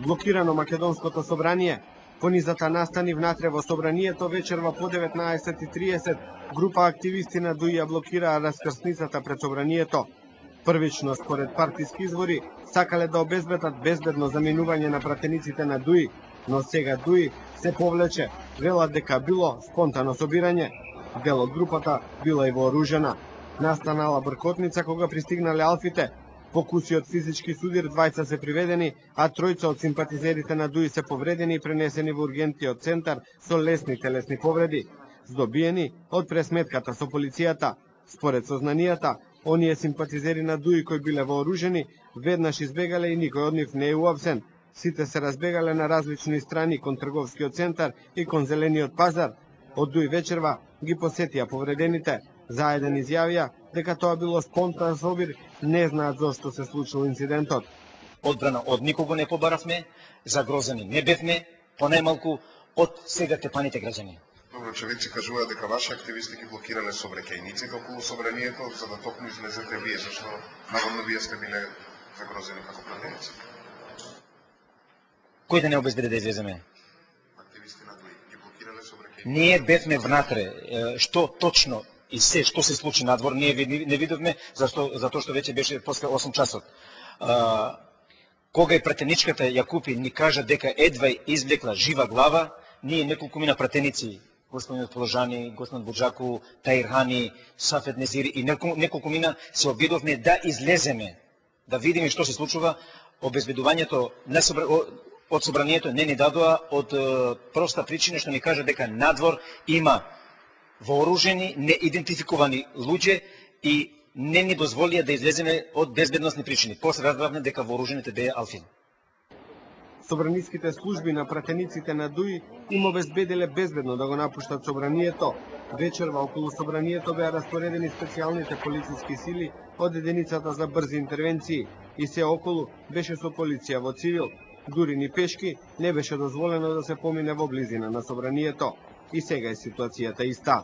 Блокирано македонското собрание. Понизата настани внатре во собранието вечерва по 19:30. Група активисти на ДУИ ја блокираа раскрсницата пред собранието. Првично, според партиски извори, сакале да обезбедат безбедно заминување на пратениците на ДУИ, но сега ДУИ се повлече, велат дека било спонтано собирање. Дел од групата била и вооружена. Настанала бркотница кога пристигнале алфите. Покуси од физички судир, двајца се приведени, а тројца од симпатизерите на ДУИ се повредени и пренесени во ургентниот центар со лесни телесни повреди, здобиени од пресметката со полицијата. Според сознанијата, оние симпатизери на ДУИ кои биле вооружени, веднаш избегале и никој од нив не е уапсен. Сите се разбегале на различни страни кон трговскиот центар и кон зелениот пазар. Од ДУИ вечерва ги посетија повредените. Заеден изјавија дека тоа било спонтан собир, не знаат зошто се случил инцидентот. Одбрана од никого не побаравме, загрозени не бевме, понајмалку од сега тепаните граѓани. Добро, човеци кажува дека ваши активисти ги блокирале сообраќајниците околу собранието, за да токму излезете вие, зашто наводно вие сте биле загрозени како пратеници. Кој да не обезбеди да излеземе? Активисти на ДУИ ги блокирале сообраќајниците. Ние бевме внатре, што точно и се што се случи надвор, ние не видовме, затоа што веќе беше после 8 часот. Кога и пратеничката ја купи, ни кажа дека едва извлекла жива глава, ние неколку мина пратеници, господинот Положани, господин Буџаку, Таирхани, Сафет Незири и неколку мина се обидовме да излеземе, да видиме што се случува. Обезбедувањето од собранието не ни дадоа од проста причина што ни кажа дека надвор има вооружени, неидентификувани луѓе и не ни дозволија да излеземе од безбедносни причини. После разбравме дека вооружените беа алфини. Собраниските служби на пратениците на ДУИ им обезбедиле безбедно да го напуштат собранието. Вечерва околу собранието беа распоредени специјалните полициски сили од единицата за брзи интервенции и се околу беше со полиција во цивил. Дури ни пешки не беше дозволено да се помине во близина на собранието. И сега е ситуацијата иста.